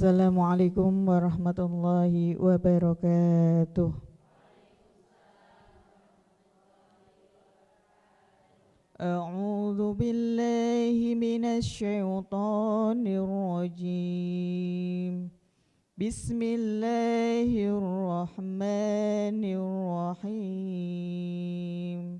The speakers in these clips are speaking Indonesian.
Assalamualaikum warahmatullahi wabarakatuh. A'udzu billahi minasy syaithanir rajim. Bismillahirrahmanirrahim.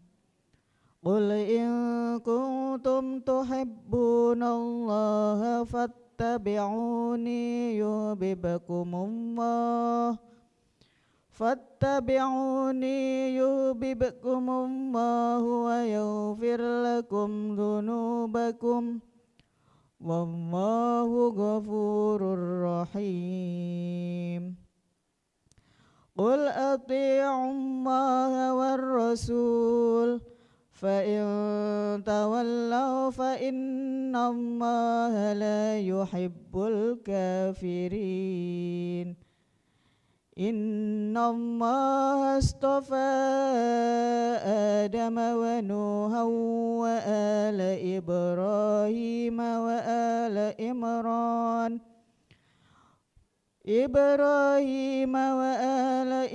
Qul in kuntum tuhibbunallaha fattabi'uni yuhibbukumullah wa yaghfir lakum dzunubakum wallahu ghafurur rahim. Qul athi'ullaha war rasul فَإِن تَوَلَّوْا فَإِنَّ اللَّهَ لَا يُحِبُّ الْكَافِرِينَ إِنَّ اللَّهَ اصْطَفَى آدَمَ وَنُوحًا وَآلَ إِبْرَاهِيمَ وَآلَ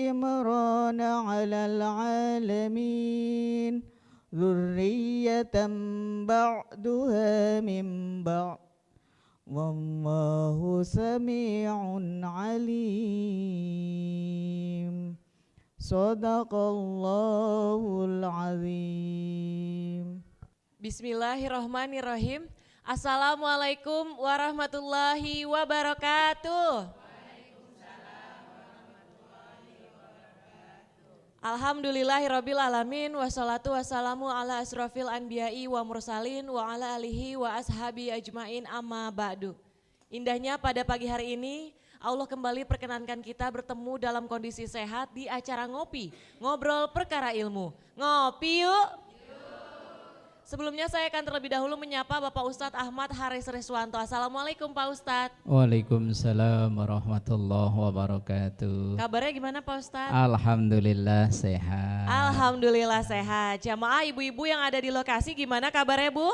إِمْرَانَ عَلَى الْعَالَمِينَ Dzurriyyatan ba'duha min ba'd wallahu sami'un alim. Shadaqallahul azim. Bismillahirrahmanirrahim. Assalamualaikum warahmatullahi wabarakatuh. Alhamdulillahirabbil alamin wassalatu wassalamu ala asrofil anbiya'i wa mursalin wa ala alihi wa ashabi ajmain amma ba'du. Indahnya pada pagi hari ini Allah kembali perkenankan kita bertemu dalam kondisi sehat di acara ngopi, ngobrol perkara ilmu. Ngopi yuk. Sebelumnya saya akan terlebih dahulu menyapa Bapak Ustadz Ahmad Haris Riswanto. Assalamualaikum Pak Ustadz. Waalaikumsalam warahmatullahi wabarakatuh. Kabarnya gimana Pak Ustadz? Alhamdulillah sehat. Alhamdulillah sehat. Jamaah ibu-ibu yang ada di lokasi gimana kabarnya Bu?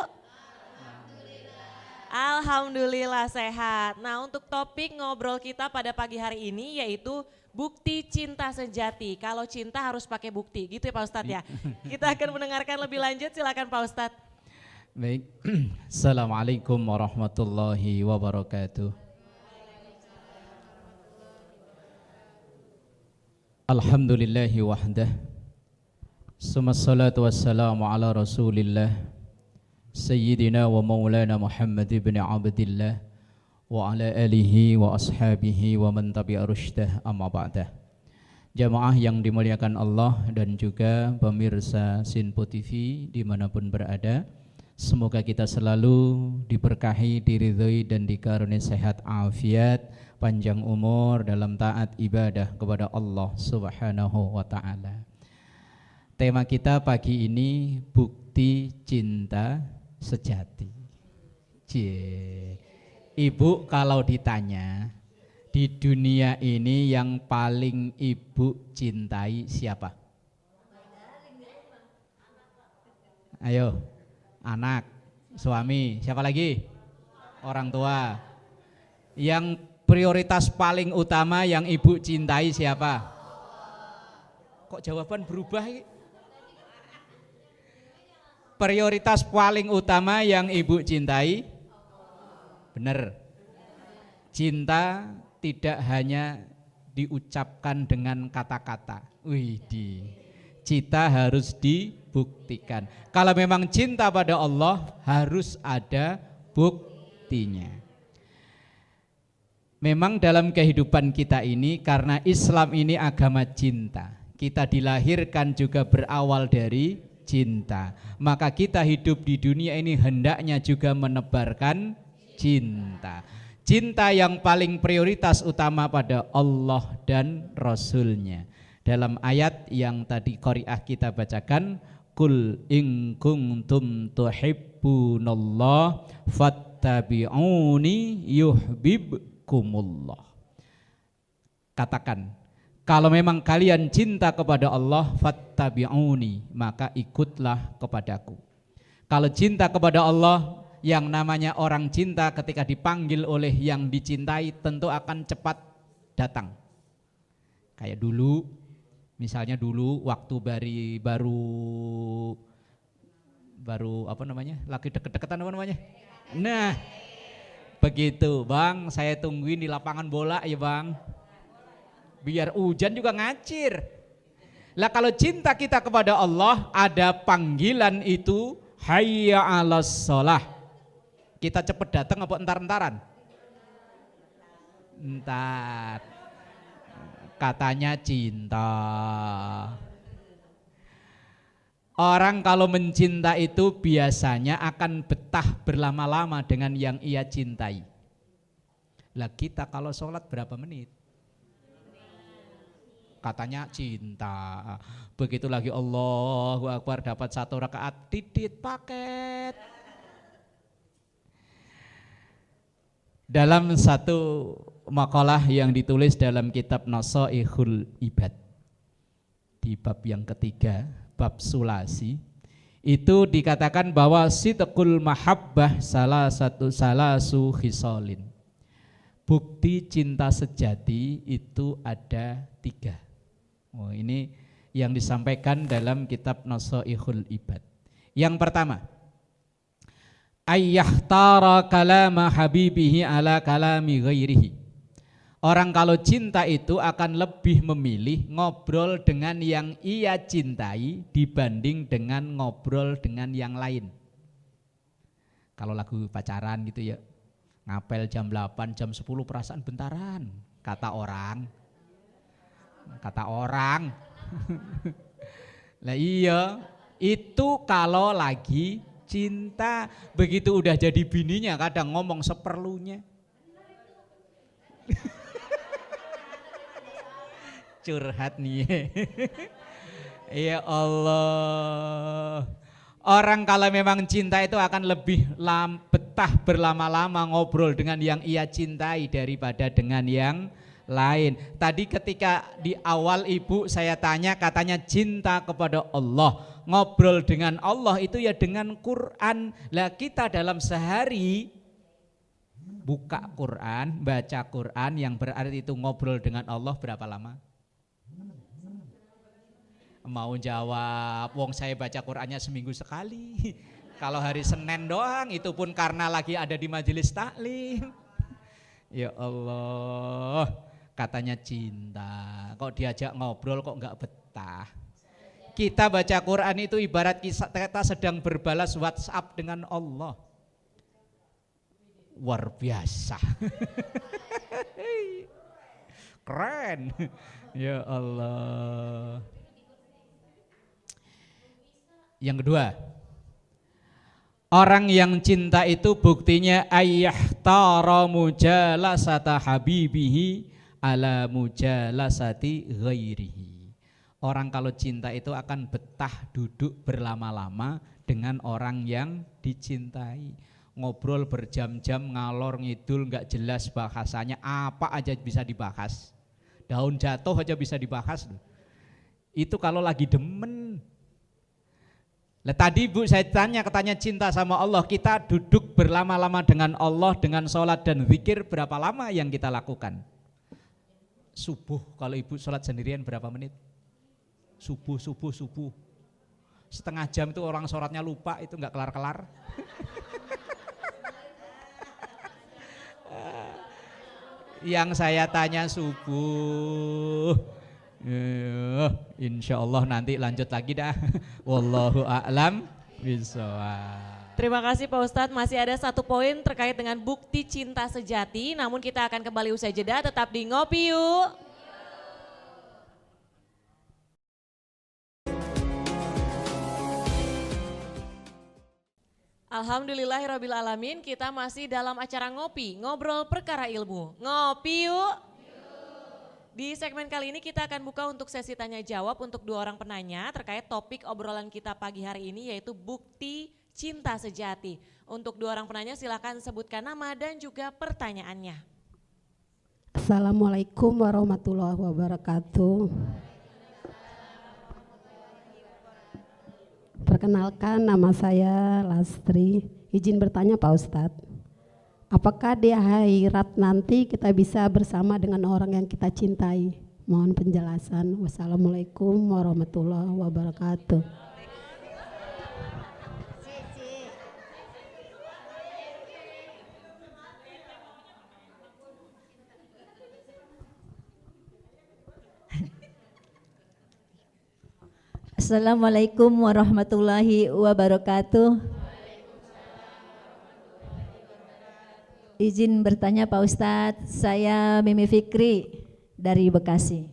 Alhamdulillah sehat. Nah, untuk topik ngobrol kita pada pagi hari ini yaitu bukti cinta sejati. Kalau cinta harus pakai bukti, gitu ya Pak Ustadz ya. Kita akan mendengarkan lebih lanjut, silakan Pak Ustadz. Baik, Assalamualaikum warahmatullahi wabarakatuh. Alhamdulillahi wahdah. Summassalatu wassalamu ala rasulillah. Sayyidina wa maulana Muhammad ibn Abdillah. Wa ala alihi wa ashabihi wa man tabi'a rusydah amma ba'dah. Jamaah yang dimuliakan Allah dan juga pemirsa Sinpo TV dimanapun berada, semoga kita selalu diberkahi, diridhoi dan dikaruniai sehat afiat, panjang umur dalam taat ibadah kepada Allah Subhanahu wa taala. Tema kita pagi ini bukti cinta sejati. Ibu kalau ditanya di dunia ini yang paling ibu cintai siapa? Ayo, anak, suami, siapa lagi? Orang tua. Yang prioritas paling utama yang ibu cintai siapa? Kok jawaban berubah? Prioritas paling utama yang ibu cintai? Benar. Cinta tidak hanya diucapkan dengan kata-kata. Widih. Cinta harus dibuktikan. Kalau memang cinta pada Allah harus ada buktinya. Memang dalam kehidupan kita ini karena Islam ini agama cinta. Kita dilahirkan juga berawal dari cinta. Maka kita hidup di dunia ini hendaknya juga menebarkan cinta. Cinta yang paling prioritas utama pada Allah dan Rasulnya. Dalam ayat yang tadi qari'ah kita bacakan, Qul in kuntum tuhibbunallah fattabi'uni yuhibbukumullah. Katakan, kalau memang kalian cinta kepada Allah, fattabi'uni, maka ikutlah kepadaku. Kalau cinta kepada Allah, yang namanya orang cinta ketika dipanggil oleh yang dicintai tentu akan cepat datang. Kayak dulu, misalnya dulu waktu baru apa namanya, lagi deket-deketan apa namanya? Nah, begitu Bang, saya tungguin di lapangan bola ya Bang. Biar hujan juga ngacir. Lah kalau cinta kita kepada Allah ada panggilan itu hayya 'alas shalah. Kita cepet datang apa entar-entaran? Entar. Katanya cinta. Orang kalau mencinta itu biasanya akan betah berlama-lama dengan yang ia cintai. Lah kita kalau sholat berapa menit? Katanya cinta. Begitu lagi Allahu Akbar dapat 1 rakaat, didit paket. Dalam satu makalah yang ditulis dalam kitab Nasaihul Ibad di bab yang ketiga, bab sulasi, itu dikatakan bahwa sidqul mahabbah salasu khisalin. Bukti cinta sejati itu ada 3. Oh, ini yang disampaikan dalam kitab Nasaihul Ibad. Yang pertama, ayyahtara kalama habibihi ala kalami ghairihi. Orang kalau cinta itu akan lebih memilih ngobrol dengan yang ia cintai dibanding dengan ngobrol dengan yang lain. Kalau lagu pacaran gitu ya, ngapel jam 8, jam 10 perasaan bentaran, kata orang. Lah iya, itu kalau lagi cinta. Begitu udah jadi bininya kadang ngomong seperlunya. Curhat nih. Ya Allah. Orang kalau memang cinta itu akan lebih betah berlama-lama ngobrol dengan yang ia cintai daripada dengan yang lain. Tadi ketika di awal ibu saya tanya, katanya cinta kepada Allah, ngobrol dengan Allah itu ya dengan Quran. Lah kita dalam sehari buka Quran, baca Quran yang berarti itu ngobrol dengan Allah berapa lama? Mau jawab, wong saya baca Qurannya seminggu sekali. Kalau hari Senin doang, itu pun karena lagi ada di majelis taklim. Ya Allah, katanya cinta, kok diajak ngobrol kok enggak betah. Kita baca Quran itu ibarat kita sedang berbalas WhatsApp dengan Allah. Luar biasa. Keren. Ya Allah. Yang kedua, orang yang cinta itu buktinya ayyahtara mujalasata habibihi ala mujalasati ghairihi. Orang kalau cinta itu akan betah duduk berlama-lama dengan orang yang dicintai. Ngobrol berjam-jam ngalor ngidul nggak jelas bahasanya, apa aja bisa dibahas. Daun jatuh aja bisa dibahas. Itu kalau lagi demen. Lah tadi Bu saya tanya, katanya cinta sama Allah, kita duduk berlama-lama dengan Allah dengan sholat dan zikir berapa lama yang kita lakukan? Subuh, kalau ibu sholat sendirian berapa menit? Subuh. Setengah jam itu orang sholatnya lupa, itu nggak kelar-kelar. Yang saya tanya subuh. Insya Allah nanti lanjut lagi dah. Wallahu a'lam bishawab. Terima kasih Pak Ustadz, masih ada 1 poin terkait dengan bukti cinta sejati, namun kita akan kembali usai jeda, tetap di Ngopi Yuk. Alhamdulillahirrabbilalamin, kita masih dalam acara Ngopi, ngobrol perkara ilmu. Ngopi Yuk. Di segmen kali ini kita akan buka untuk sesi tanya jawab untuk 2 orang penanya terkait topik obrolan kita pagi hari ini, yaitu bukti cinta sejati. Untuk 2 orang penanya silakan sebutkan nama dan juga pertanyaannya. Assalamualaikum warahmatullahi wabarakatuh. Perkenalkan, nama saya Lastri. Izin bertanya Pak Ustadz, apakah di akhirat nanti kita bisa bersama dengan orang yang kita cintai? Mohon penjelasan. Wassalamualaikum warahmatullahi wabarakatuh. Assalamualaikum warahmatullahi wabarakatuh. Izin bertanya Pak Ustadz, saya Mimi Fikri dari Bekasi.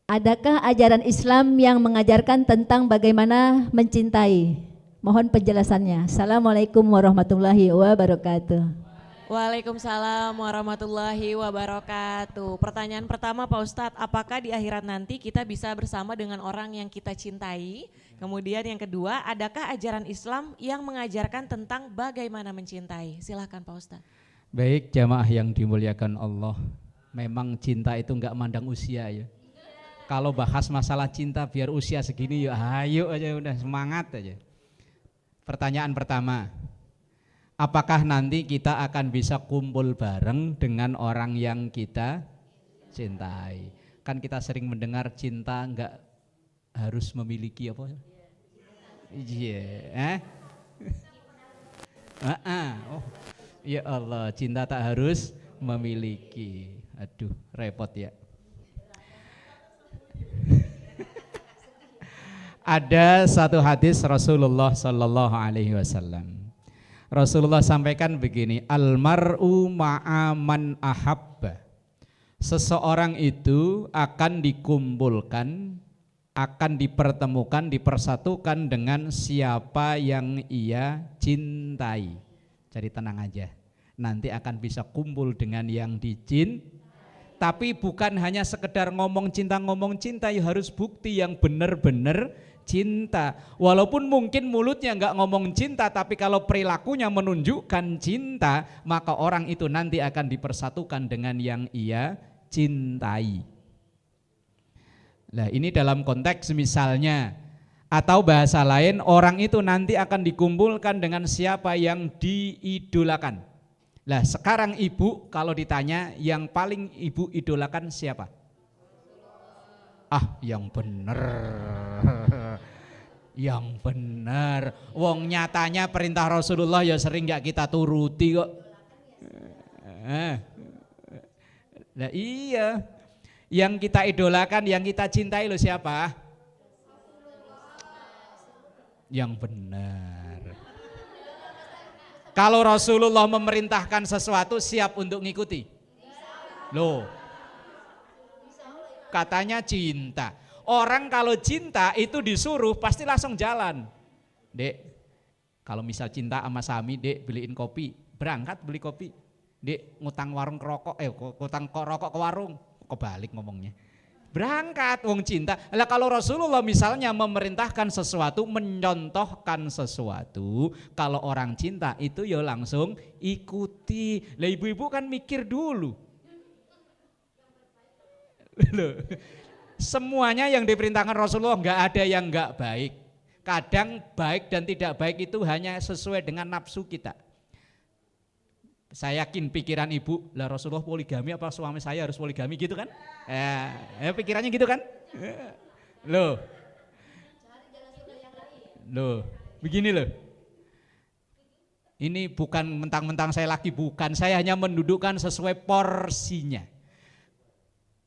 Adakah ajaran Islam yang mengajarkan tentang bagaimana mencintai? Mohon penjelasannya. Assalamualaikum warahmatullahi wabarakatuh. Waalaikumsalam warahmatullahi wabarakatuh. Pertanyaan pertama Pak Ustadz, apakah di akhirat nanti kita bisa bersama dengan orang yang kita cintai? Kemudian yang kedua, adakah ajaran Islam yang mengajarkan tentang bagaimana mencintai? Silahkan Pak Ustadz. Baik jamaah yang dimuliakan Allah, memang cinta itu enggak mandang usia ya. Kalau bahas masalah cinta biar usia segini ya ayo aja, udah semangat aja. Pertanyaan pertama, apakah nanti kita akan bisa kumpul bareng dengan orang yang kita cintai? Kan kita sering mendengar cinta enggak harus memiliki apa? Iya, oh, ya Allah, cinta tak harus memiliki. Aduh, repot ya. Ada satu hadis Rasulullah Sallallahu Alaihi Wasallam. Rasulullah sampaikan begini, almar'u ma'aman ahabba. Seseorang itu akan dikumpulkan, akan dipertemukan, dipersatukan dengan siapa yang ia cintai. Jadi tenang aja, nanti akan bisa kumpul dengan yang dicintai. Tapi bukan hanya sekedar ngomong cinta, ya harus bukti yang benar-benar cinta. Walaupun mungkin mulutnya enggak ngomong cinta, tapi kalau perilakunya menunjukkan cinta, maka orang itu nanti akan dipersatukan dengan yang ia cintai. Nah, ini dalam konteks misalnya, atau bahasa lain, orang itu nanti akan dikumpulkan dengan siapa yang diidolakan. Nah, sekarang ibu kalau ditanya yang paling ibu idolakan siapa? Ah, yang bener. Yang benar. Wong nyatanya perintah Rasulullah ya sering gak kita turuti kok. Nah iya, yang kita idolakan, yang kita cintai lo siapa? Yang benar. Kalau Rasulullah memerintahkan sesuatu siap untuk ngikuti? Loh, katanya cinta. Orang kalau cinta itu disuruh pasti langsung jalan. Dek, kalau misal cinta sama Sami, dek beliin kopi, berangkat beli kopi. Dek ngutang warung ke rokok, ngutang rokok ke warung, kebalik ngomongnya. Berangkat wong cinta. Lah kalau Rasulullah misalnya memerintahkan sesuatu, mencontohkan sesuatu, kalau orang cinta itu ya langsung ikuti. Lah ibu-ibu kan mikir dulu. Loh. Semuanya yang diperintahkan Rasulullah enggak ada yang enggak baik. Kadang baik dan tidak baik itu hanya sesuai dengan nafsu kita. Saya yakin pikiran ibu, lah Rasulullah poligami apa suami saya harus poligami gitu kan? Pikirannya gitu kan? Loh, begini loh. Ini bukan mentang-mentang saya laki, bukan. Saya hanya mendudukkan sesuai porsinya.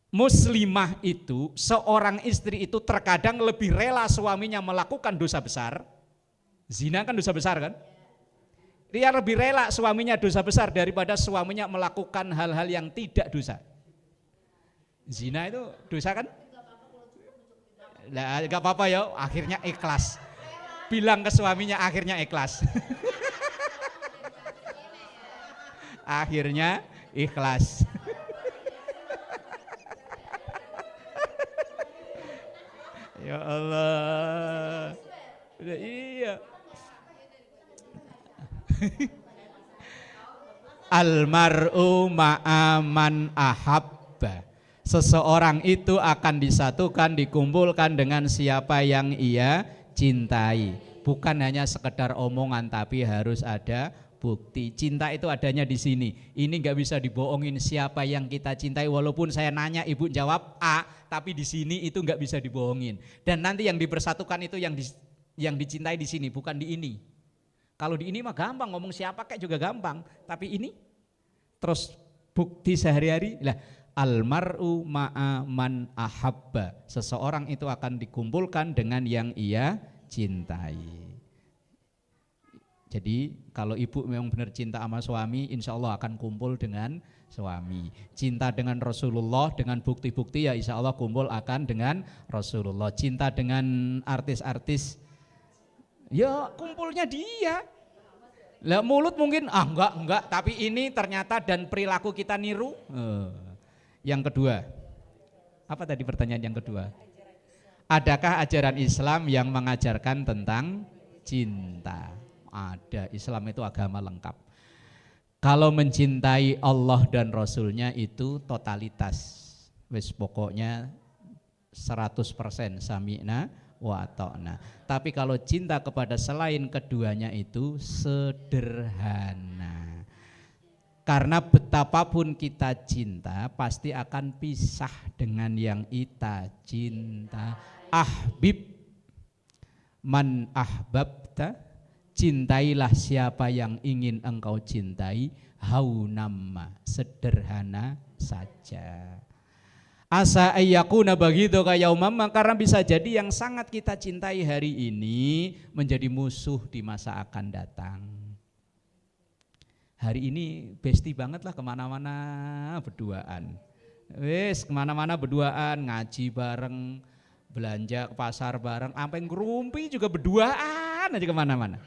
Muslimah itu, seorang istri itu terkadang lebih rela suaminya melakukan dosa besar. Zina kan dosa besar kan? Dia lebih rela suaminya dosa besar daripada suaminya melakukan hal-hal yang tidak dosa. Zina itu dosa kan? Lah enggak apa-apa ya, akhirnya ikhlas. Bilang ke suaminya akhirnya ikhlas. Akhirnya ikhlas. Ya Allah. Iya. Almar'u ma'aman ahabba. Seseorang itu akan disatukan, dikumpulkan dengan siapa yang ia cintai. bukan hanya sekedar omongan tapi harus ada bukti. Cinta itu adanya di sini. Ini nggak bisa dibohongin siapa yang kita cintai. Walaupun saya nanya ibu jawab A, tapi di sini itu nggak bisa dibohongin. Dan nanti yang dipersatukan itu yang dicintai di sini, bukan di ini. Kalau di ini mah gampang, ngomong siapa kayak juga gampang. Tapi ini terus bukti sehari-hari lah. Almar'u ma'a man ahabba. Seseorang itu akan dikumpulkan dengan yang ia cintai. Jadi kalau ibu memang benar cinta sama suami, insya Allah akan kumpul dengan suami. Cinta dengan Rasulullah dengan bukti-bukti ya insya Allah kumpul akan dengan Rasulullah. Cinta dengan artis-artis, ya kumpulnya dia. Lah mulut mungkin enggak, tapi ini ternyata dan perilaku kita niru. Yang kedua, apa tadi pertanyaan yang kedua? Adakah ajaran Islam yang mengajarkan tentang cinta? Ada, Islam itu agama lengkap. Kalau mencintai Allah dan Rasulnya itu totalitas. Wis pokoknya 100% sami'na wa ta'na. Tapi kalau cinta kepada selain keduanya itu sederhana. Karena betapapun kita cinta pasti akan pisah dengan yang kita cinta. Ahbib man ahbabta, cintailah siapa yang ingin engkau cintai, haunamma, sederhana saja. Asa ayyakuna baghidaka yaumamma, karena bisa jadi yang sangat kita cintai hari ini menjadi musuh di masa akan datang. Hari ini bestie banget lah, kemana-mana berduaan. Wes kemana-mana berduaan, ngaji bareng, belanja ke pasar bareng, sampai ngerumpi juga berduaan aja kemana-mana.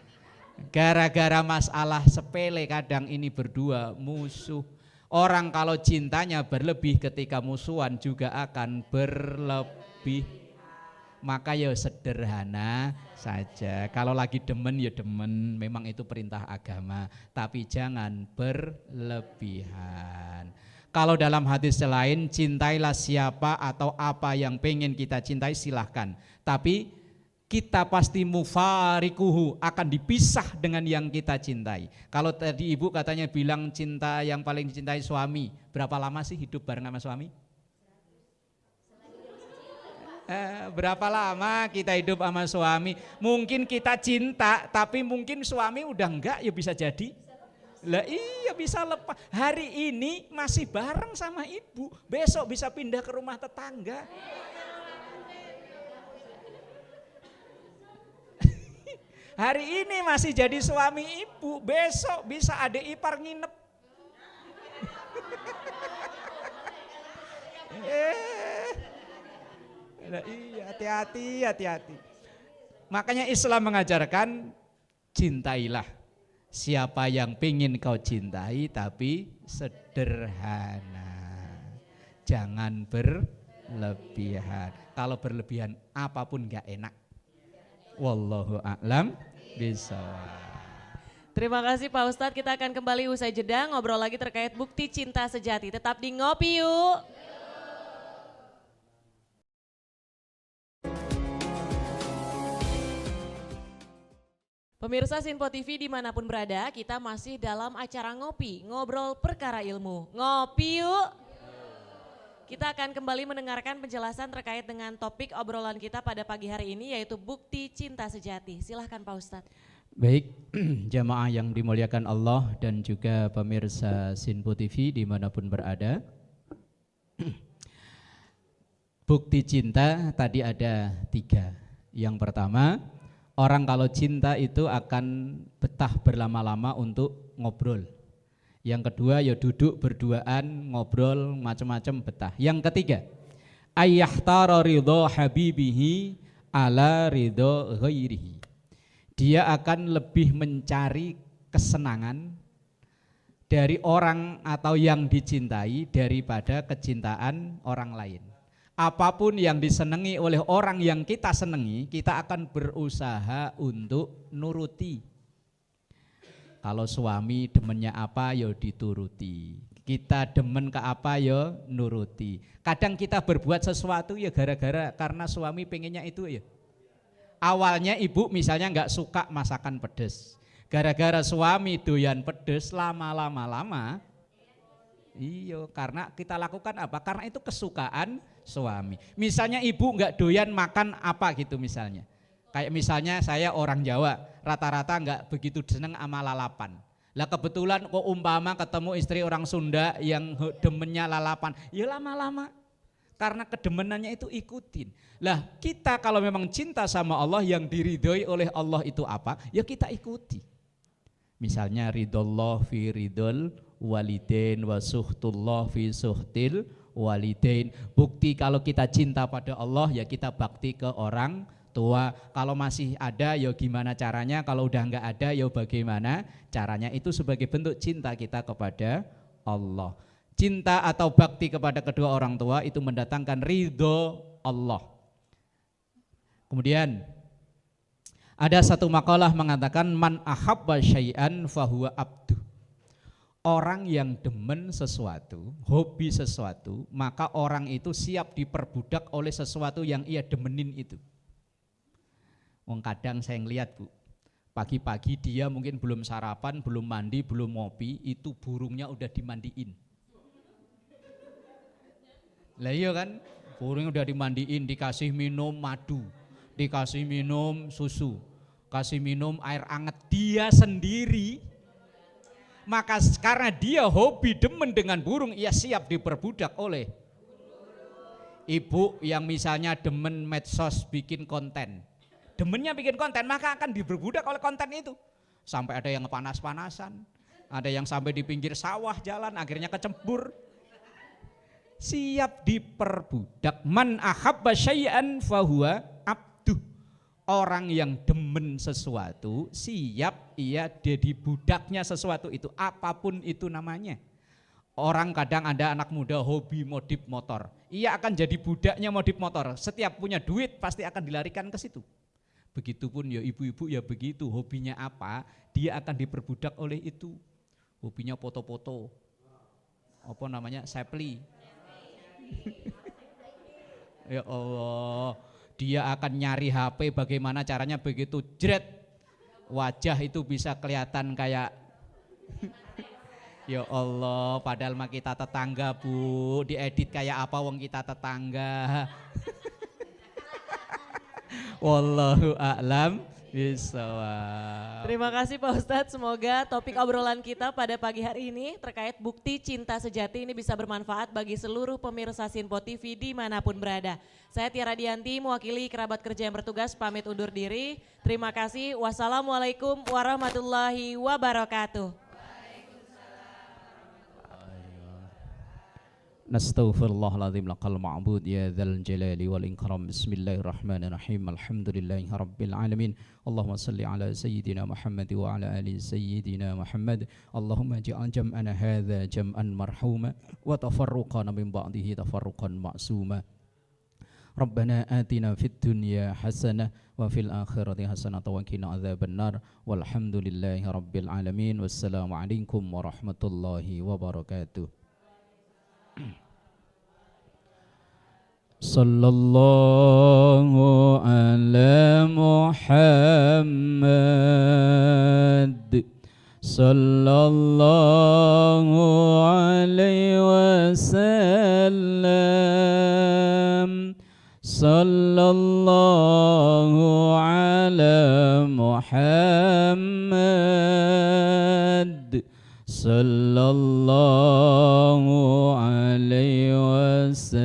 Gara-gara masalah sepele kadang ini berdua musuh. Orang kalau cintanya berlebih ketika musuhan juga akan berlebih. Maka ya sederhana saja. Kalau lagi demen ya demen, memang itu perintah agama. Tapi jangan berlebihan. Kalau dalam hadis lain, cintailah siapa atau apa yang pengen kita cintai silahkan. Tapi kita pasti mufarikuhu, akan dipisah dengan yang kita cintai. Kalau tadi ibu katanya bilang cinta yang paling dicintai suami, berapa lama sih hidup bareng sama suami? Berapa lama kita hidup sama suami? Mungkin kita cinta, tapi mungkin suami udah enggak, ya bisa jadi. Lah iya bisa lepas. Hari ini masih bareng sama ibu, besok bisa pindah ke rumah tetangga. Hari ini masih jadi suami ibu, besok bisa adik ipar nginep. Iya, hati-hati. Makanya Islam mengajarkan cintailah siapa yang pengen kau cintai, tapi sederhana. Jangan berlebihan. Kalau berlebihan apapun gak enak. Wallahu a'lam bishawab. Terima kasih Pak Ustadz, kita akan kembali usai jeda ngobrol lagi terkait bukti cinta sejati. Tetap di Ngopi Yuk. Pemirsa Sinpo TV dimanapun berada, kita masih dalam acara Ngopi, ngobrol perkara ilmu. Ngopi Yuk. Kita akan kembali mendengarkan penjelasan terkait dengan topik obrolan kita pada pagi hari ini, yaitu bukti cinta sejati. Silahkan Pak Ustadz. Baik, jamaah yang dimuliakan Allah dan juga pemirsa Sinpo TV dimanapun berada. Bukti cinta tadi ada 3. Yang pertama, orang kalau cinta itu akan betah berlama-lama untuk ngobrol. Yang kedua ya duduk berduaan, ngobrol macam-macam betah. Yang ketiga, ayyahtara ridho habibihi ala ridho ghairihi. Dia akan lebih mencari kesenangan dari orang atau yang dicintai daripada kecintaan orang lain. Apapun yang disenangi oleh orang yang kita senangi, kita akan berusaha untuk nuruti. Kalau suami demennya apa ya dituruti. Kita demen ke apa ya nuruti. Kadang kita berbuat sesuatu ya gara-gara karena suami pengennya itu ya. Awalnya ibu misalnya nggak suka masakan pedes. Gara-gara suami doyan pedes, lama-lama iya, karena kita lakukan apa? Karena itu kesukaan suami. Misalnya ibu nggak doyan makan apa gitu misalnya. Kayak misalnya saya orang Jawa, rata-rata nggak begitu seneng sama lalapan. Lah kebetulan kok umpama ketemu istri orang Sunda yang demennya lalapan, ya lama-lama karena kedemenannya itu ikutin. Lah kita kalau memang cinta sama Allah, yang diridhoi oleh Allah itu apa? Ya kita ikuti. Misalnya ridhollah fi ridhol walidain wa suhtullah fi suhtil walidain. Bukti kalau kita cinta pada Allah ya kita bakti ke orang tua. Kalau masih ada ya gimana caranya, kalau udah enggak ada ya bagaimana caranya. Itu sebagai bentuk cinta kita kepada Allah. Cinta atau bakti kepada kedua orang tua itu mendatangkan ridho Allah. Kemudian ada satu makalah mengatakan man ahabba syai'an fahuwa abdu. Orang yang demen sesuatu, hobi sesuatu, maka orang itu siap diperbudak oleh sesuatu yang ia demenin itu. Kadang saya ngeliat Bu, pagi-pagi dia mungkin belum sarapan, belum mandi, belum ngopi, itu burungnya udah dimandiin. Lah iya kan, burungnya udah dimandiin, dikasih minum madu, dikasih minum susu, kasih minum air anget, dia sendiri. Maka karena dia hobi demen dengan burung, ia siap diperbudak oleh ibu yang misalnya demen medsos bikin konten. Demennya bikin konten, maka akan diperbudak oleh konten itu. Sampai ada yang panas-panasan, ada yang sampai di pinggir sawah jalan, akhirnya kecebur. Siap diperbudak. Man ahabba syai'an fahuwa abduh. Orang yang demen sesuatu siap ia jadi budaknya sesuatu itu, apapun itu namanya. Orang kadang ada anak muda hobi modif motor, ia akan jadi budaknya modif motor. Setiap punya duit pasti akan dilarikan ke situ. Begitupun ya ibu-ibu ya begitu, hobinya apa dia akan diperbudak oleh itu. Hobinya foto-foto, apa namanya, sepli. Ya Allah, dia akan nyari HP bagaimana caranya begitu jret wajah itu bisa kelihatan kayak ya Allah, padahal mah kita tetangga Bu, diedit kayak apa wong kita tetangga. Wallahu a'lam bishawab. Terima kasih Pak Ustadz, semoga topik obrolan kita pada pagi hari ini terkait bukti cinta sejati ini bisa bermanfaat bagi seluruh pemirsa Sinpo TV dimanapun berada. Saya Tiara Dianti, mewakili kerabat kerja yang bertugas, pamit undur diri. Terima kasih, wassalamualaikum warahmatullahi wabarakatuh. Nastaghfirullahaladzim laqal ma'bud ya dzal jalali wal ikram. Bismillahirrahmanirrahim. Alhamdulillahi rabbil alamin. Allahumma salli ala sayyidina Muhammad wa ala ali sayyidina Muhammad. Allahumma ja'al jam'ana hadza jam'an marhuma wa tafarruqana min ba'dihi tafarruqan ma'suma. Rabbana atina fid dunya hasanah wa fil akhirati hasanah wa qina adzabannar. Walhamdulillahi rabbil alamin. Wassalamualaikum warahmatullahi wabarakatuh. Sallallahu ala Muhammad, sallallahu alaihi wasallam, sallallahu ala Muhammad, sallallahu alaihi wasallam.